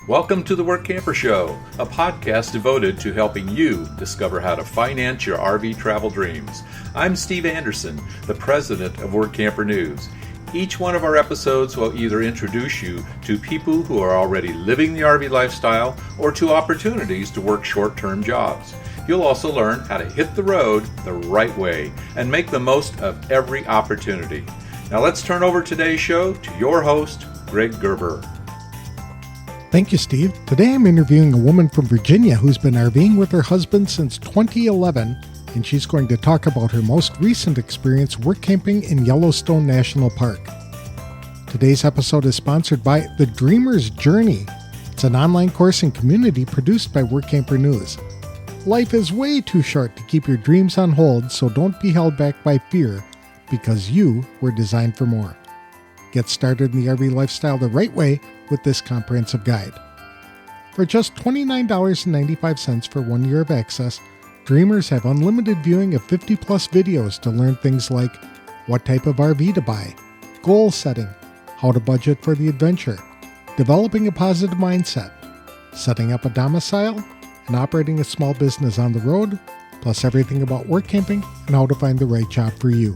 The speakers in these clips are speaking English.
Welcome to the Workamper Show, a podcast devoted to helping you discover how to finance your RV travel dreams. I'm Steve Anderson, the president of Workamper News. Each one of our episodes will either introduce you to people who are already living the RV lifestyle or to opportunities to work short-term jobs. You'll also learn how to hit the road the right way and make the most of every opportunity. Now let's turn over today's show to your host, Greg Gerber. Thank you, Steve. Today I'm interviewing a woman from Virginia who's been RVing with her husband since 2011, and she's going to talk about her most recent experience workamping in Yellowstone National Park. Today's episode is sponsored by The Dreamer's Journey. It's an online course and community produced by Workamper News. Life is way too short to keep your dreams on hold, so don't be held back by fear, because you were designed for more. Get started in the RV lifestyle the right way with this comprehensive guide. For just $29.95 for 1 year of access, Dreamers have unlimited viewing of 50 plus videos to learn things like what type of RV to buy, goal setting, how to budget for the adventure, developing a positive mindset, setting up a domicile, and operating a small business on the road, plus everything about work camping and how to find the right job for you.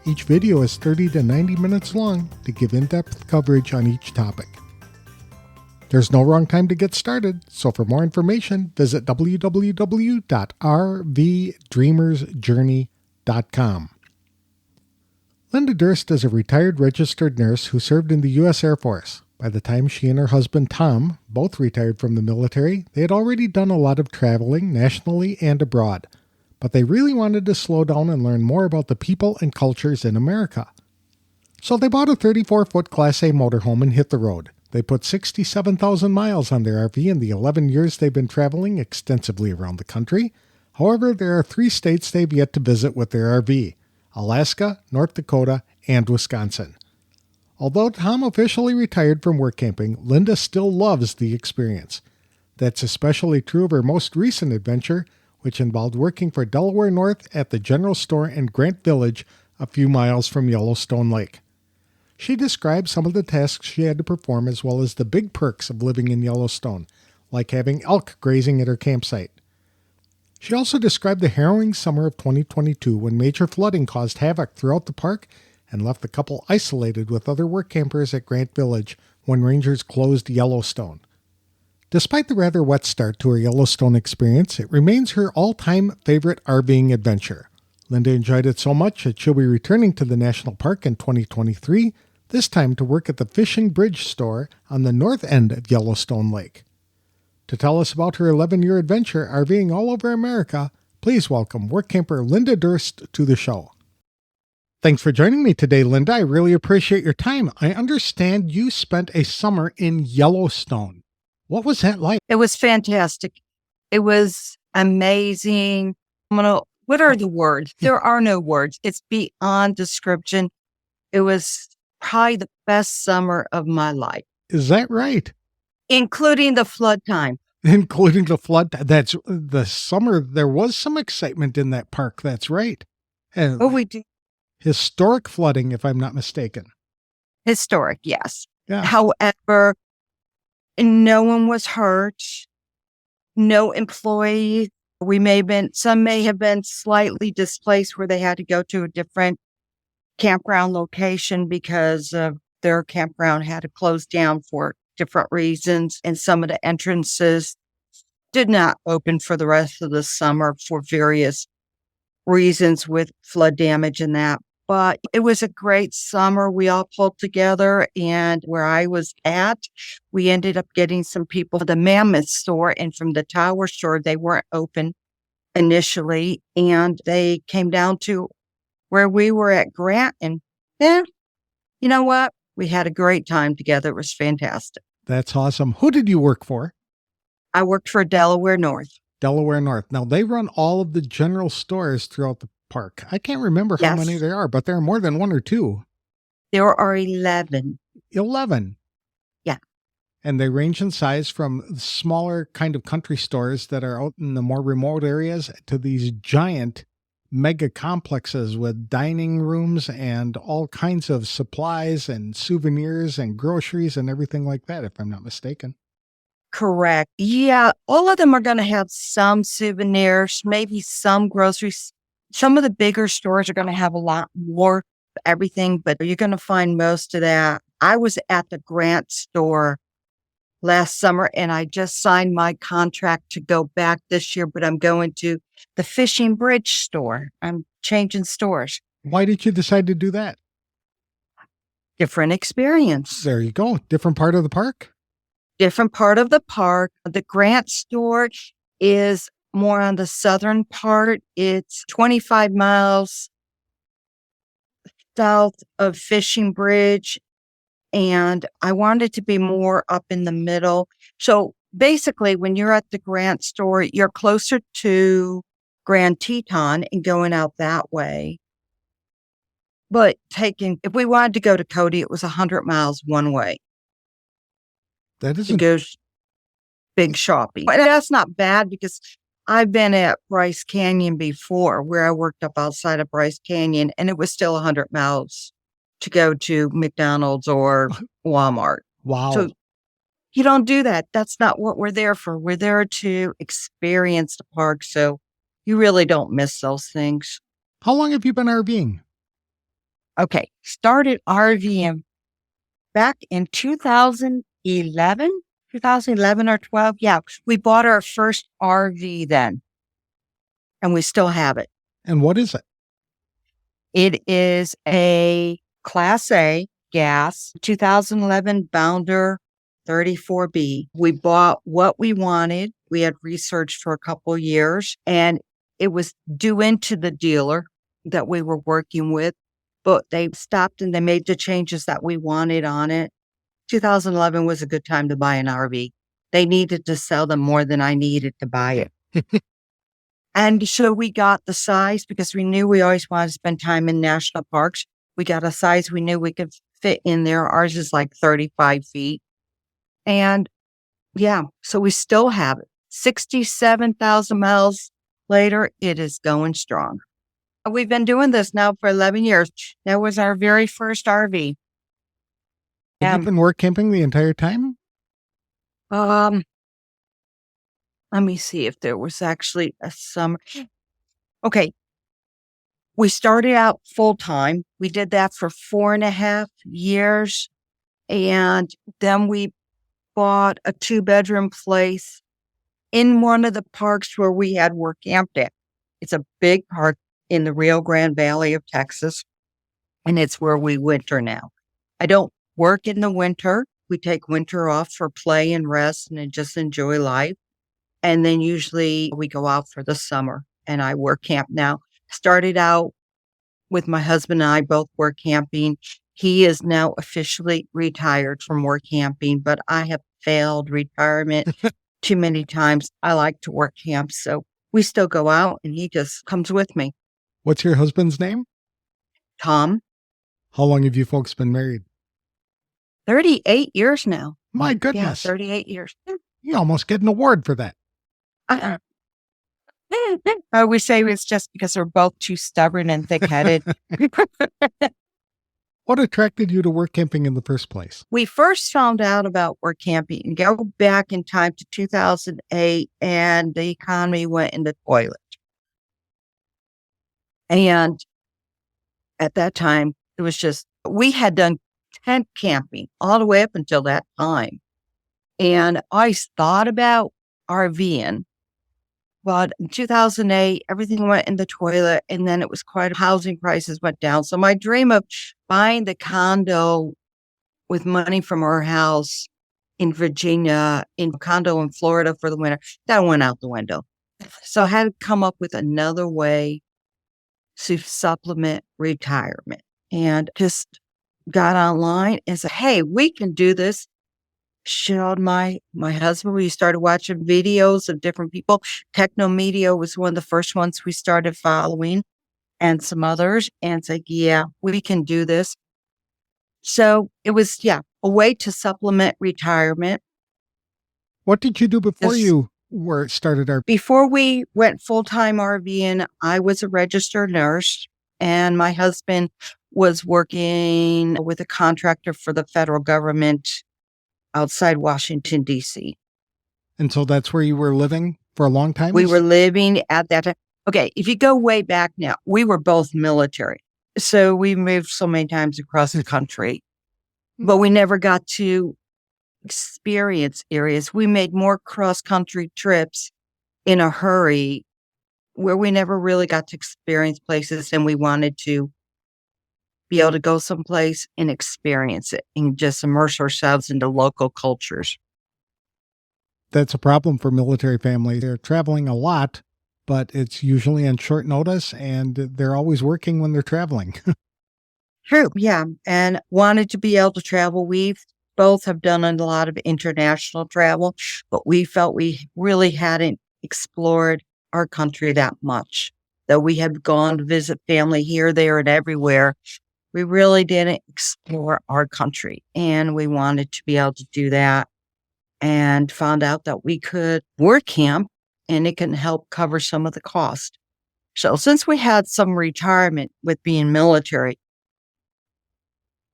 Each video is 30 to 90 minutes long to give in-depth coverage on each topic. There's no wrong time to get started, so for more information, visit www.rvdreamersjourney.com. Linda Durst is a retired registered nurse who served in the U.S. Air Force. By the time she and her husband Tom both retired from the military, they had already done a lot of traveling nationally and abroad. But they really wanted to slow down and learn more about the people and cultures in America. So they bought a 34-foot Class A motorhome and hit the road. They put 67,000 miles on their RV in the 11 years they've been traveling extensively around the country. However, there are 3 states they've yet to visit with their RV: Alaska, North Dakota, and Wisconsin. Although Tom officially retired from work camping, Linda still loves the experience. That's especially true of her most recent adventure, which involved working for Delaware North at the general store in Grant Village, a few miles from Yellowstone Lake. She described some of the tasks she had to perform as well as the big perks of living in Yellowstone, like having elk grazing at her campsite. She also described the harrowing summer of 2022 when major flooding caused havoc throughout the park and left the couple isolated with other work campers at Grant Village when rangers closed Yellowstone. Despite the rather wet start to her Yellowstone experience, it remains her all-time favorite RVing adventure. Linda enjoyed it so much that she'll be returning to the national park in 2023, this time to work at the Fishing Bridge store on the north end of Yellowstone Lake. To tell us about her 11-year adventure RVing all over America, please welcome Workamper Linda Durst to the show. Thanks for joining me today, Linda. I really appreciate your time. I understand you spent a summer in Yellowstone. What was that like? It was fantastic. It was amazing. What are the words? There are no words. It's beyond description. It was probably the best summer of my life. Is that right? Including the flood time. Including the flood. That's the summer. There was some excitement in that park. That's right. And we do. Historic flooding, if I'm not mistaken. Historic, yes. Yeah. However, no one was hurt. No employees. Some may have been slightly displaced where they had to go to a different campground location because their campground had to close down for different reasons. And some of the entrances did not open for the rest of the summer for various reasons with flood damage and that. But it was a great summer. We all pulled together, and where I was at, we ended up getting some people from the Mammoth store and from the Tower store. They weren't open initially, and they came down to where we were at Grant, and you know what? We had a great time together. It was fantastic. That's awesome. Who did you work for? I worked for Delaware North. Delaware North. Now, they run all of the general stores throughout the park. I can't remember how many there are, but there are more than 1 or 2. There are 11. 11? Yeah. And they range in size from smaller kind of country stores that are out in the more remote areas to these giant mega complexes with dining rooms and all kinds of supplies and souvenirs and groceries and everything like that, if I'm not mistaken. Correct. Yeah, all of them are going to have some souvenirs, maybe some groceries. Some of the bigger stores are going to have a lot more of everything, but you're going to find most of that. I was at the Grant store last summer and I just signed my contract to go back this year, but I'm going to the Fishing Bridge store. I'm changing stores. Why did you decide to do that? Different experience. There you go. Different part of the park? Different part of the park. The Grant store is more on the southern part. It's 25 miles south of Fishing Bridge. And I wanted to be more up in the middle. So basically, when you're at the Grant store, you're closer to Grand Teton and going out that way. But if we wanted to go to Cody, it was 100 miles one way That to isn't. go big shopping. And that's not bad because I've been at Bryce Canyon before where I worked up outside of Bryce Canyon and it was still 100 miles to go to McDonald's or Walmart. Wow. So you don't do that. That's not what we're there for. We're there to experience the park. So you really don't miss those things. How long have you been RVing? Okay. Started RVing back in 2011 or 12. Yeah. We bought our first RV then and we still have it. And what is it? It is a Class A gas 2011 Bounder 34B. We bought what we wanted. We had researched for a couple years and it was due into the dealer that we were working with, but they stopped and they made the changes that we wanted on it. 2011 was a good time to buy an RV. They needed to sell them more than I needed to buy it. And so we got the size because we knew we always wanted to spend time in national parks. We got a size we knew we could fit in there. Ours is like 35 feet. And yeah, so we still have it. 67,000 miles later, it is going strong. We've been doing this now for 11 years. That was our very first RV. Have you been work camping the entire time? Let me see if there was actually a summer. Okay. We started out full time. We did that for 4.5 years. And then we bought a 2-bedroom place in one of the parks where we had Workamped at. It's a big park in the Rio Grande Valley of Texas. And it's where we winter now. I don't work in the winter. We take winter off for play and rest and just enjoy life. And then usually we go out for the summer and I work camp now. Started out with my husband and I both work camping. He is now officially retired from work camping, but I have failed retirement too many times. I like to work camp. So we still go out and he just comes with me. What's your husband's name? Tom. How long have you folks been married? 38 years now. My Yeah, goodness. 38 years. You almost get an award for that. We say it's just because we're both too stubborn and thick-headed. What attracted you to work camping in the first place? We first found out about work camping and go back in time to 2008 and the economy went in the toilet. And at that time, it was just, we had done tent camping all the way up until that time. And I thought about RVing. But in 2008, everything went in the toilet and then it was housing prices went down. So my dream of buying the condo with money from our house in Virginia, in a condo in Florida for the winter, that went out the window. So I had to come up with another way to supplement retirement and just got online and said, hey, we can do this. Showed my husband. We started watching videos of different people. Techno Media was one of the first ones we started following and some others and said, yeah, we can do this. So it was, a way to supplement retirement. What did you do before you started our... Before we went full-time RVing, I was a registered nurse and my husband was working with a contractor for the federal government outside Washington, D.C. And so that's where you were living for a long time? We were living at that time. Okay, if you go way back now, we were both military. So we moved so many times across the country, but we never got to experience areas. We made more cross-country trips in a hurry where we never really got to experience places, and we wanted to be able to go someplace and experience it and just immerse ourselves into local cultures. That's a problem for military families. They're traveling a lot, but it's usually on short notice, and they're always working when they're traveling. True. Yeah. And wanted to be able to travel. We both have done a lot of international travel, but we felt we really hadn't explored our country that much. Though we had gone to visit family here, there, and everywhere, we really didn't explore our country. And we wanted to be able to do that, and found out that we could work camp and it can help cover some of the cost. So since we had some retirement with being military,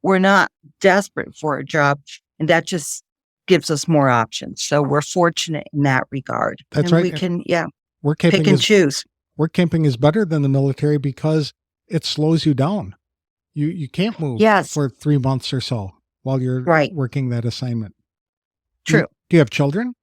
we're not desperate for a job, and that just gives us more options. So we're fortunate in that regard. That's and right. We can, Work pick camping and is choose. work camping is better than the military because it slows you down. You can't move Yes. for 3 months or so while you're Right. working that assignment. True. Do you have children?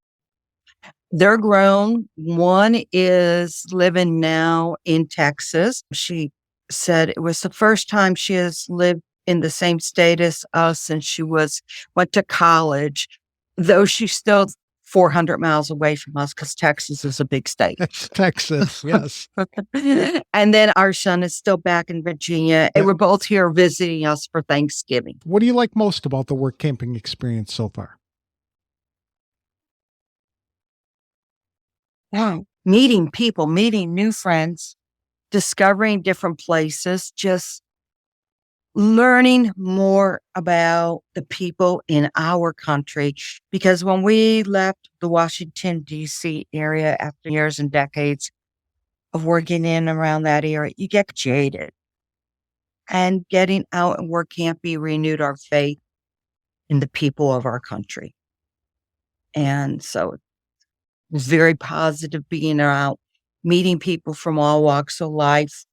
They're grown. One is living now in Texas. She said it was the first time she has lived in the same state as us since she went to college, though she's still 400 miles away from us because Texas is a big state. It's Texas, yes. And then our son is still back in Virginia. And we're both here visiting us for Thanksgiving. What do you like most about the work camping experience so far? Wow. Meeting people, meeting new friends, discovering different places, just learning more about the people in our country. Because when we left the Washington, D.C. area after years and decades of working in and around that area, you get jaded. And getting out and work camping renewed our faith in the people of our country. And so it was very positive being out, meeting people from all walks of life,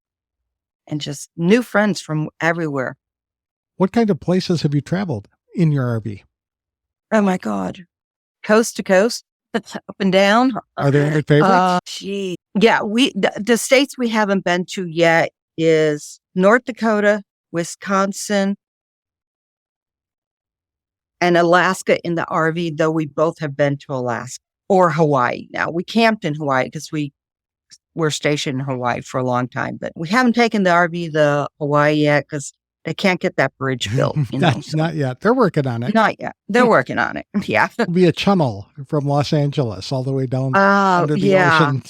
and just new friends from everywhere. What kind of places have you traveled in your RV? Oh my God. Coast to coast, up and down. Are there any favorites? Gee. Yeah, the states we haven't been to yet is North Dakota, Wisconsin, and Alaska in the RV, though we both have been to Alaska, or Hawaii. Now, we camped in Hawaii because we were stationed in Hawaii for a long time, but we haven't taken the RV to Hawaii yet because they can't get that bridge built. Not yet. They're working on it. Not yet. They're working on it. Yeah. It'll be a channel from Los Angeles all the way down under the ocean.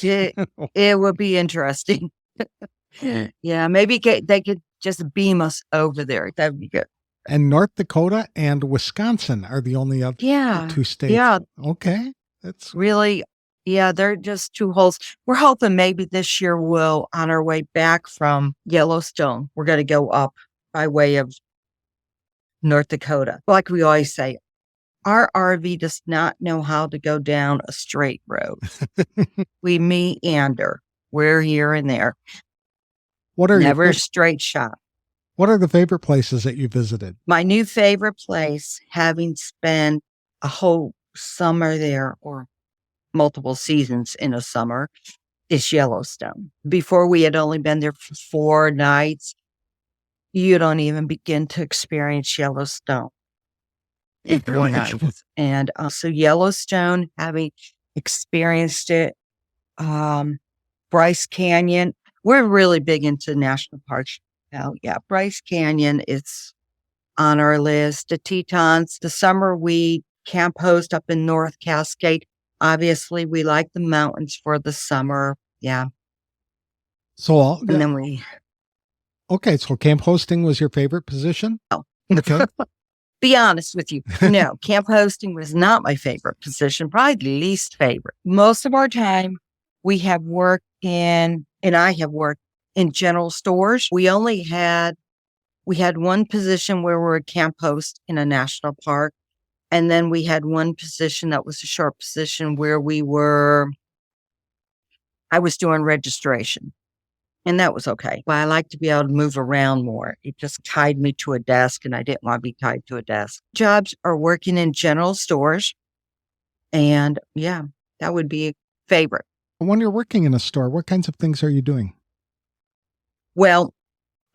It would be interesting. Yeah, maybe they could just beam us over there. That'd be good. And North Dakota and Wisconsin are the only other two states. Yeah. Okay. That's really, they're just two holes. We're hoping maybe this year we'll, on our way back from Yellowstone, we're going to go up by way of North Dakota. Like we always say, our RV does not know how to go down a straight road. We meander. We're here and there. Never a straight shot. What are the favorite places that you visited? My new favorite place, having spent a whole summer there or multiple seasons in a summer, is Yellowstone. Before we had only been there for 4 nights. You don't even begin to experience Yellowstone. And so Yellowstone, having experienced it, Bryce Canyon, we're really big into national parks now. Yeah, Bryce Canyon, it's on our list. The Tetons, the summer we camp host up in North Cascade. Obviously, we like the mountains for the summer. Yeah. So, and then we... Okay, so camp hosting was your favorite position? No. Okay. Be honest with you. No, camp hosting was not my favorite position, probably least favorite. Most of our time, we have worked and I have worked in general stores. We had one position where we were a camp host in a national park, And then we had one position that was a sharp position where I was doing registration. And that was okay. But I like to be able to move around more. It just tied me to a desk, and I didn't want to be tied to a desk. Jobs are working in general stores. And yeah, that would be a favorite. When you're working in a store, what kinds of things are you doing? Well,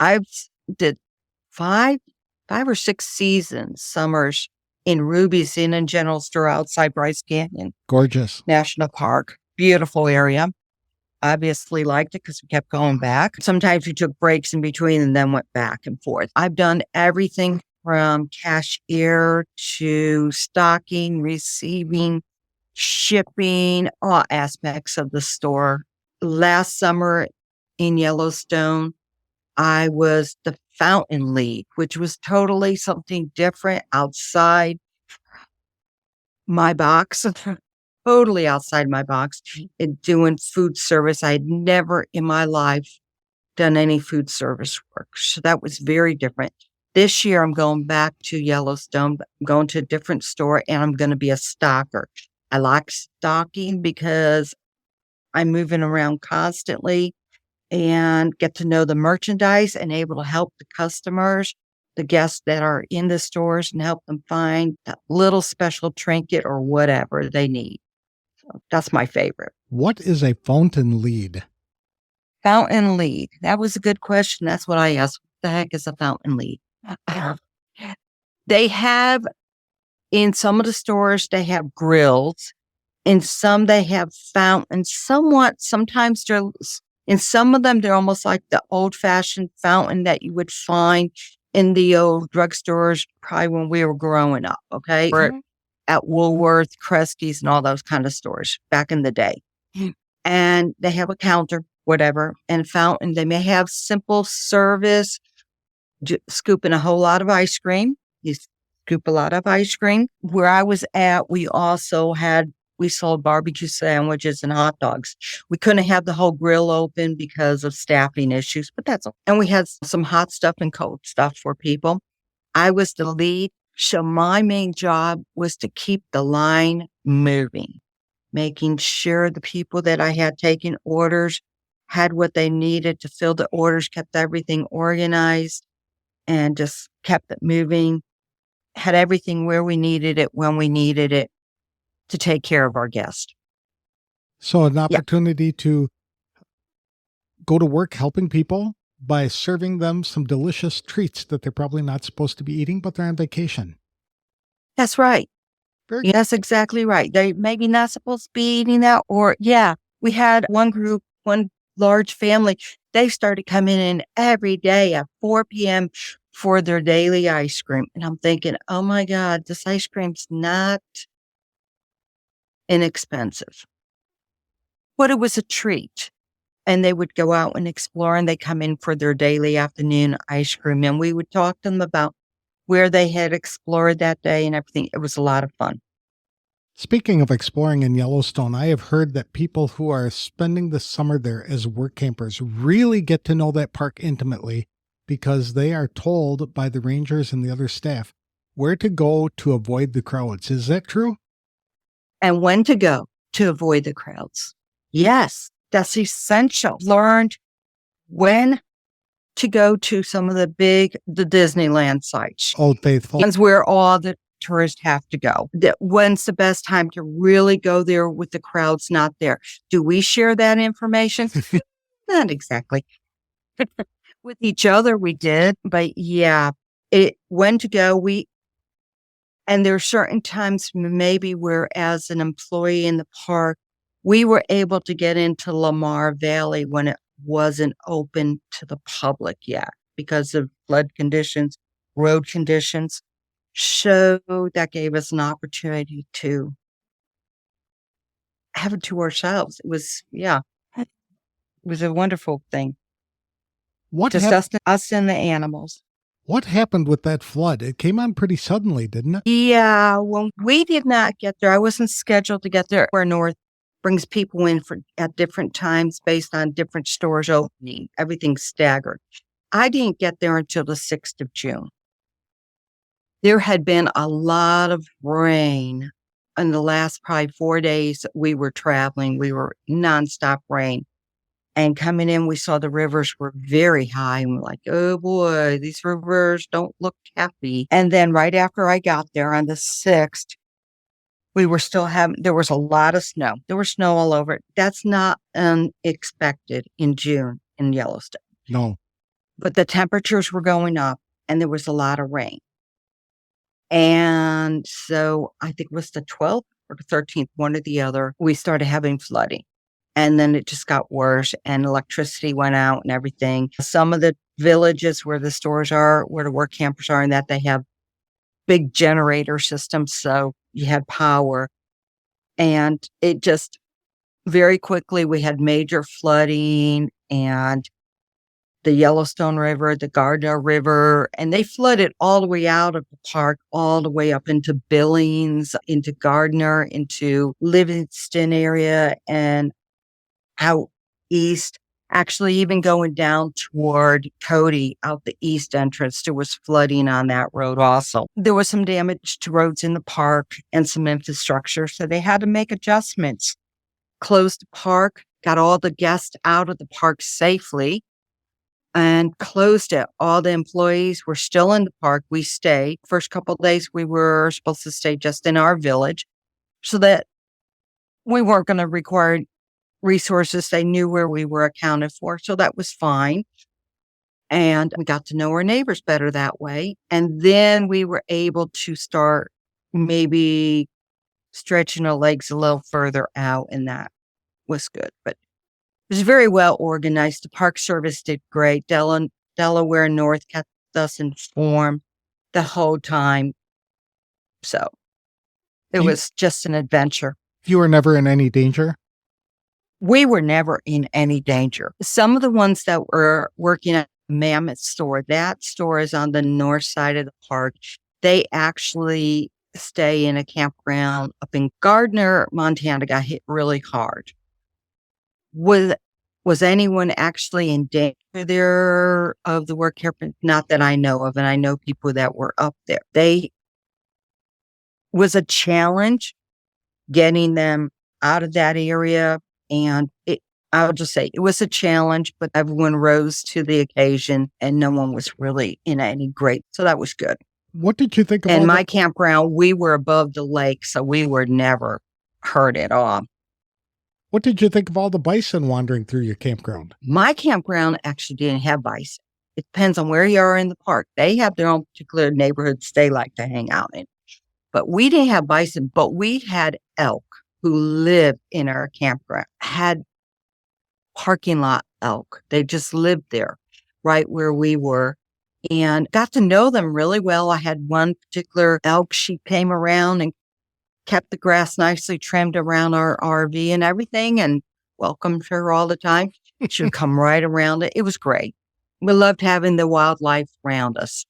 I've did five or six seasons, summers in Ruby's Inn and General Store outside Bryce Canyon Gorgeous. National Park. Beautiful area. Obviously liked it because we kept going back. Sometimes we took breaks in between and then went back and forth. I've done everything from cashier to stocking, receiving, shipping, all aspects of the store. Last summer in Yellowstone, I was the fountain lead, which was totally something different outside my box. Totally outside my box and doing food service. I had never in my life done any food service work. So that was very different. This year, I'm going back to Yellowstone. I'm going to a different store and I'm going to be a stocker. I like stocking because I'm moving around constantly and get to know the merchandise and able to help the customers, the guests that are in the stores, and help them find that little special trinket or whatever they need. That's my favorite. What is a fountain lead? Fountain lead. That was a good question. That's what I asked. What the heck is a fountain lead? They have, in some of the stores, they have grills. In some, they have fountains. Sometimes in some of them, they're almost like the old-fashioned fountain that you would find in the old drugstores, probably when we were growing up, okay? Or at Woolworth, Kresge's, and all those kind of stores back in the day. And they have a counter, whatever, and fountain. They may have simple service, scooping a whole lot of ice cream. You scoop a lot of ice cream. Where I was at, we sold barbecue sandwiches and hot dogs. We couldn't have the whole grill open because of staffing issues, but that's all. And we had some hot stuff and cold stuff for people. I was the lead. So my main job was to keep the line moving, making sure the people that I had taking orders had what they needed to fill the orders, kept everything organized, and just kept it moving, had everything where we needed it, when we needed it to take care of our guests. So an opportunity to go to work helping people by serving them some delicious treats that they're probably not supposed to be eating, but they're on vacation. That's right. That's exactly right. They maybe not supposed to be eating that. Or, we had one group, one large family. They started coming in every day at 4 p.m. for their daily ice cream. And I'm thinking, oh my God, this ice cream's not inexpensive. But it was a treat. And they would go out and explore, and they come in for their daily afternoon ice cream. And we would talk to them about where they had explored that day and everything. It was a lot of fun. Speaking of exploring in Yellowstone, I have heard that people who are spending the summer there as work campers really get to know that park intimately because they are told by the rangers and the other staff where to go to avoid the crowds. Is that true? And when to go to avoid the crowds. Yes. That's essential. Learned when to go to some of the Disneyland sites. Old Faithful. That's where all the tourists have to go. When's the best time to really go there with the crowds not there? Do we share that information? Not exactly. With each other, we did. But when to go, and there are certain times maybe where as an employee in the park, we were able to get into Lamar Valley when it wasn't open to the public yet because of flood conditions, road conditions. So that gave us an opportunity to have it to ourselves. It was a wonderful thing. Us and the animals. What happened with that flood? It came on pretty suddenly, didn't it? Yeah, well, we did not get there. I wasn't scheduled to get there. Where North brings people in at different times based on different stores opening. Everything's staggered. I didn't get there until the 6th of June. There had been a lot of rain in the last probably 4 days that we were traveling. We were nonstop rain. And coming in, we saw the rivers were very high. And we're like, oh boy, these rivers don't look happy. And then right after I got there on the 6th, we were still having, there was a lot of snow. There was snow all over it. That's not unexpected in June in Yellowstone. No. But the temperatures were going up and there was a lot of rain. And so I think it was the 12th or the 13th, one or the other, we started having flooding. And then it just got worse and electricity went out and everything. Some of the villages where the stores are, where the work campers are, and that they have big generator systems. So you had power. And it just very quickly, we had major flooding and the Yellowstone River, the Gardner River, and they flooded all the way out of the park, all the way up into Billings, into Gardner, into Livingston area, and out east, actually even going down toward Cody, out the east entrance. There was flooding on that road also. There was some damage to roads in the park and some infrastructure, so they had to make adjustments. Closed the park, got all the guests out of the park safely, and closed it. All the employees were still in the park. We stayed. First couple of days, we were supposed to stay just in our village so that we weren't going to require resources. They knew where we were accounted for. So that was fine. And we got to know our neighbors better that way. And then we were able to start maybe stretching our legs a little further out, and that was good. But it was very well organized. The Park Service did great. Delaware North kept us informed the whole time. So it was just an adventure. You were never in any danger? We were never in any danger. Some of the ones that were working at Mammoth store, that store is on the north side of the park. They actually stay in a campground up in Gardner, Montana, got hit really hard. Was anyone actually in danger there of the work camp? Not that I know of, and I know people that were up there. They was a challenge getting them out of that area, and I'll just say it was a challenge, but everyone rose to the occasion, and no one was really in any great. So that was good. What did you think of And my campground, we were above the lake, so we were never hurt at all. What did you think of all the bison wandering through your campground? My campground actually didn't have bison. It depends on where you are in the park. They have their own particular neighborhoods they like to hang out in. But we didn't have bison, but we had elk who lived in our campground, had parking lot elk. They just lived there right where we were and got to know them really well. I had one particular elk. She came around and kept the grass nicely trimmed around our RV and everything and welcomed her all the time. She would come right around it. It was great. We loved having the wildlife around us.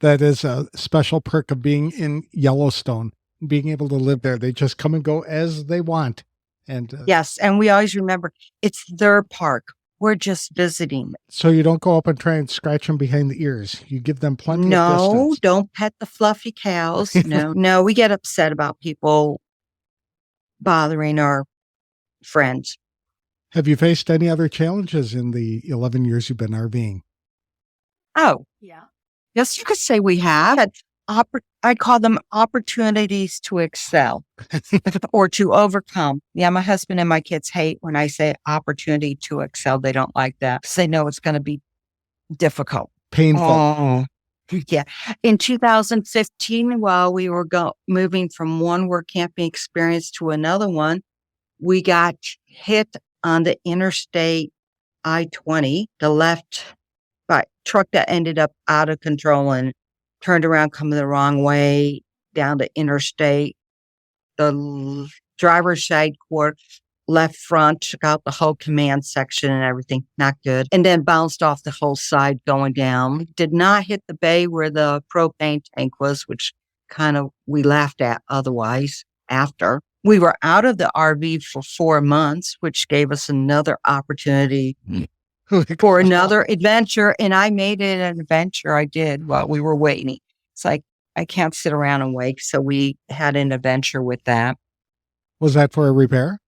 That is a special perk of being in Yellowstone, being able to live there. They just come and go as they want. And yes, and we always remember it's their park. We're just visiting. So you don't go up and try and scratch them behind the ears. You give them plenty of distance. No, don't pet the fluffy cows. No, we get upset about people bothering our friends. Have you faced any other challenges in the 11 years you've been RVing? Oh, yeah. Yes, you could say we have. I call them opportunities to excel or to overcome. Yeah, my husband and my kids hate when I say opportunity to excel. They don't like that because they know it's going to be difficult. Painful. Oh, yeah. In 2015, while we were moving from one work camping experience to another one, we got hit on the interstate I-20, the left truck that ended up out of control and turned around coming the wrong way down the interstate. The driver's side quarter, left front, took out the whole command section and everything. Not good. And then bounced off the whole side going down. Did not hit the bay where the propane tank was, which kind of we laughed at otherwise after. We were out of the RV for 4 months, which gave us another opportunity for another adventure. And I made it an adventure. I did while we were waiting. It's like, I can't sit around and wait. So we had an adventure with that. Was that for a repair?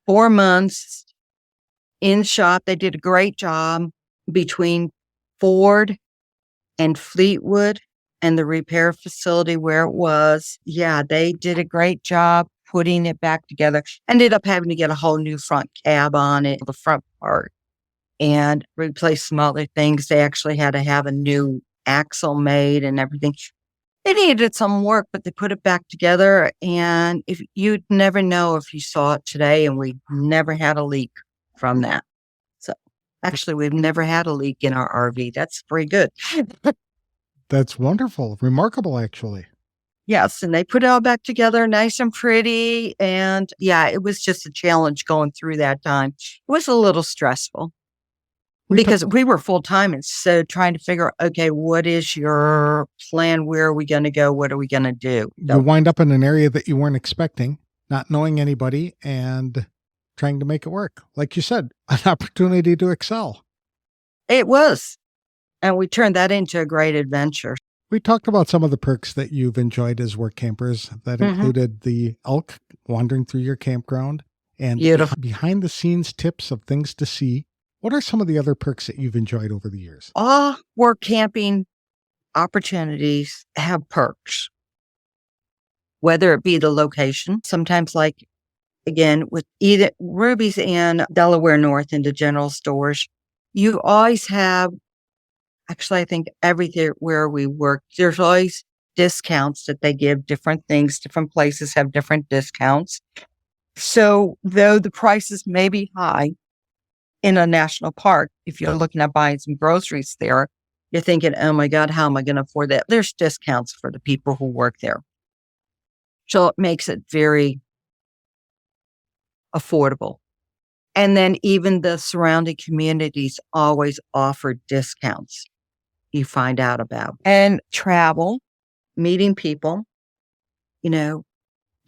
4 months in shop. They did a great job between Ford and Fleetwood and the repair facility where it was. Yeah, they did a great job putting it back together. Ended up having to get a whole new front cab on it, the front part, and replace some other things. They actually had to have a new axle made and everything. They needed some work, but they put it back together. And if you'd never know if you saw it today, and we never had a leak from that. So actually, we've never had a leak in our RV. That's pretty good. That's wonderful. Remarkable, actually. Yes, and they put it all back together nice and pretty. And yeah, it was just a challenge going through that time. It was a little stressful because we were full time. And so trying to figure out, okay, what is your plan? Where are we going to go? What are we going to do? You wind up in an area that you weren't expecting, not knowing anybody, and trying to make it work. Like you said, an opportunity to excel. It was. And we turned that into a great adventure. We talked about some of the perks that you've enjoyed as work campers. That included the elk wandering through your campground and behind the scenes tips of things to see. What are some of the other perks that you've enjoyed over the years? All work camping opportunities have perks, whether it be the location. Sometimes, like, again, with either Ruby's and Delaware North into general stores, you always have, actually, I think everywhere where we work, there's always discounts that they give. Different things, different places have different discounts. So though the prices may be high in a national park, if you're looking at buying some groceries there, you're thinking, oh my God, how am I going to afford that? There's discounts for the people who work there. So it makes it very affordable. And then even the surrounding communities always offer discounts you find out about. And travel, meeting people,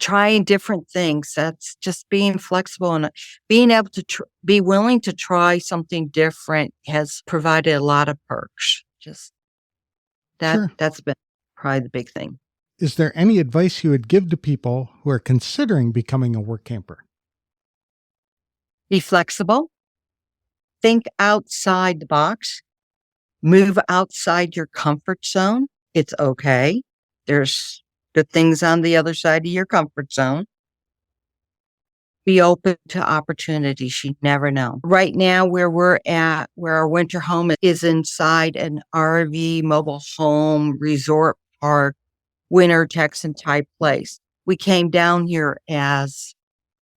trying different things. That's just being flexible and being able to be willing to try something different has provided a lot of perks. Just that's been probably the big thing. Is there any advice you would give to people who are considering becoming a work camper? Be flexible. Think outside the box. Move outside your comfort zone. It's okay. There's good things on the other side of your comfort zone. Be open to opportunities. You never know. Right now, where we're at, where our winter home is inside an RV, mobile home, resort park, winter Texan type place. We came down here as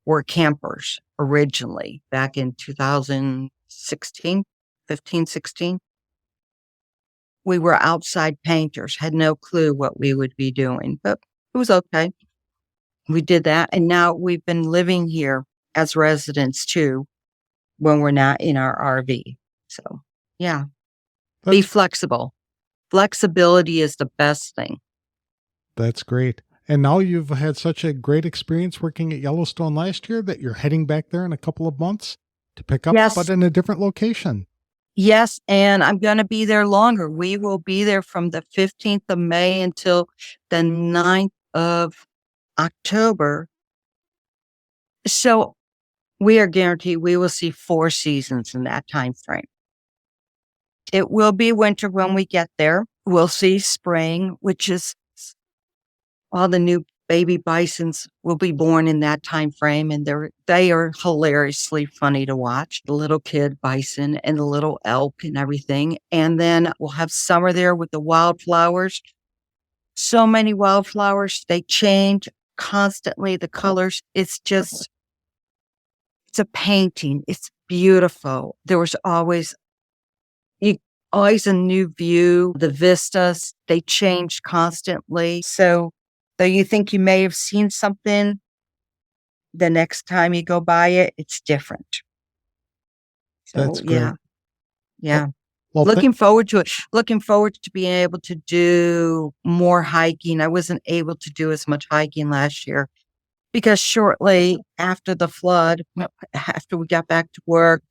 Workampers originally back in 2016, 15, 16. We were outside painters, had no clue what we would be doing, but it was okay. We did that. And now we've been living here as residents too, when we're not in our RV. So yeah, be flexible. Flexibility is the best thing. That's great. And now you've had such a great experience working at Yellowstone last year that you're heading back there in a couple of months to pick up, but in a different location. Yes, and I'm going to be there longer. We will be there from the 15th of May until the 9th of October. So we are guaranteed we will see 4 seasons in that time frame. It will be winter when we get there. We'll see spring, which is all the new baby bisons will be born in that time frame, and they are hilariously funny to watch. The little kid bison and the little elk and everything. And then we'll have summer there with the wildflowers. So many wildflowers. They change constantly. The colors. It's a painting. It's beautiful. There was always a new view. The vistas, they changed constantly. So though you think you may have seen something, the next time you go by it, it's different. So, that's great. Yeah. Well, looking forward to it. Looking forward to being able to do more hiking. I wasn't able to do as much hiking last year because shortly after the flood, after we got back to work,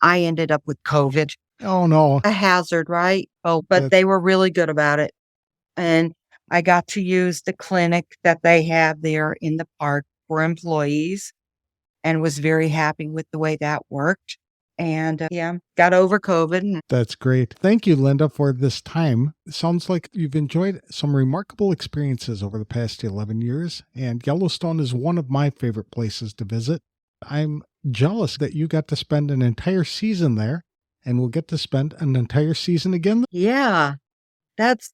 I ended up with COVID. Oh, no. A hazard, right? Oh, but they were really good about it. And I got to use the clinic that they have there in the park for employees and was very happy with the way that worked. And got over COVID. And That's great. Thank you, Linda, for this time. It sounds like you've enjoyed some remarkable experiences over the past 11 years, and Yellowstone is one of my favorite places to visit. I'm jealous that you got to spend an entire season there, and will get to spend an entire season again. yeah, it's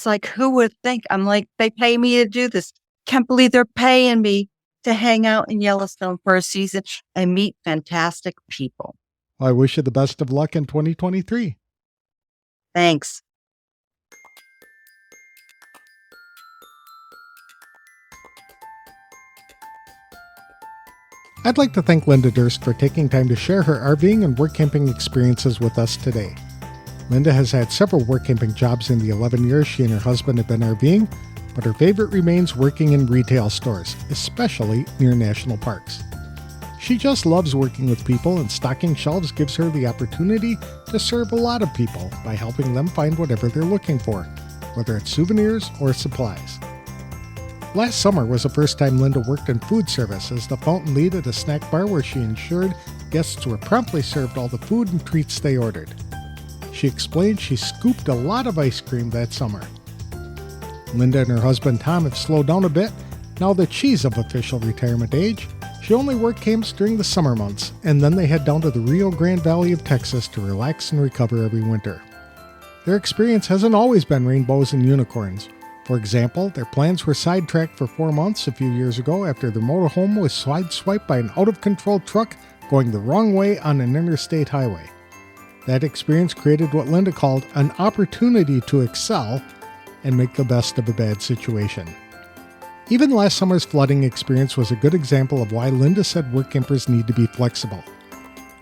like, who would think? I'm like, they pay me to do this. Can't believe they're paying me to hang out in Yellowstone for a season and meet fantastic people. I wish you the best of luck in 2023. Thanks. I'd like to thank Linda Durst for taking time to share her RVing and work camping experiences with us today. Linda has had several work camping jobs in the 11 years she and her husband have been RVing, but her favorite remains working in retail stores, especially near national parks. She just loves working with people, and stocking shelves gives her the opportunity to serve a lot of people by helping them find whatever they're looking for, whether it's souvenirs or supplies. Last summer was the first time Linda worked in food service as the fountain lead at a snack bar where she ensured guests were promptly served all the food and treats they ordered. She explained she scooped a lot of ice cream that summer. Linda and her husband Tom have slowed down a bit now that she's of official retirement age. She only worked camps during the summer months, and then they head down to the Rio Grande Valley of Texas to relax and recover every winter. Their experience hasn't always been rainbows and unicorns. For example, their plans were sidetracked for 4 months a few years ago after their motorhome was sideswiped by an out-of-control truck going the wrong way on an interstate highway. That experience created what Linda called an opportunity to excel and make the best of a bad situation. Even last summer's flooding experience was a good example of why Linda said work campers need to be flexible.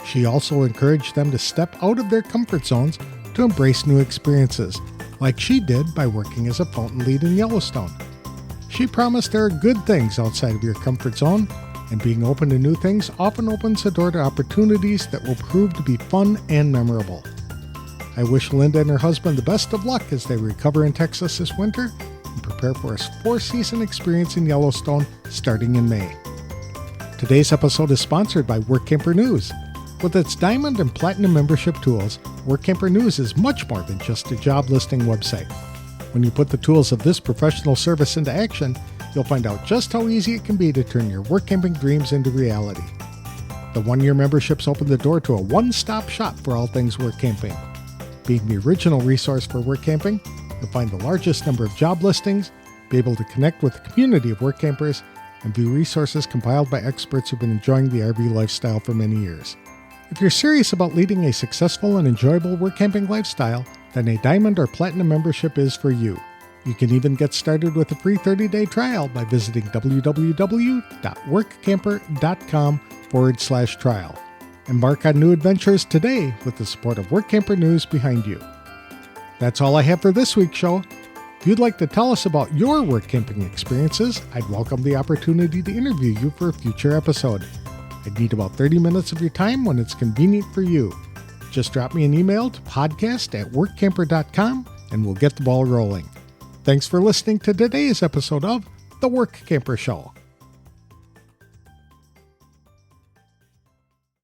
She also encouraged them to step out of their comfort zones to embrace new experiences, like she did by working as a fountain lead in Yellowstone. She promised there are good things outside of your comfort zone, and being open to new things often opens the door to opportunities that will prove to be fun and memorable. I wish Linda and her husband the best of luck as they recover in Texas this winter and prepare for a 4-season experience in Yellowstone starting in May. Today's episode is sponsored by Workamper News. With its diamond and platinum membership tools, Workamper News is much more than just a job listing website. When you put the tools of this professional service into action, you'll find out just how easy it can be to turn your work camping dreams into reality. The 1-year memberships open the door to a one-stop shop for all things work camping. Being the original resource for work camping, you'll find the largest number of job listings, be able to connect with a community of work campers, and view resources compiled by experts who've been enjoying the RV lifestyle for many years. If you're serious about leading a successful and enjoyable work camping lifestyle, then a diamond or platinum membership is for you. You can even get started with a free 30-day trial by visiting www.workamper.com/trial. Embark on new adventures today with the support of Workamper News behind you. That's all I have for this week's show. If you'd like to tell us about your work camping experiences, I'd welcome the opportunity to interview you for a future episode. I'd need about 30 minutes of your time when it's convenient for you. Just drop me an email to podcast@workamper.com and we'll get the ball rolling. Thanks for listening to today's episode of The Workamper Show.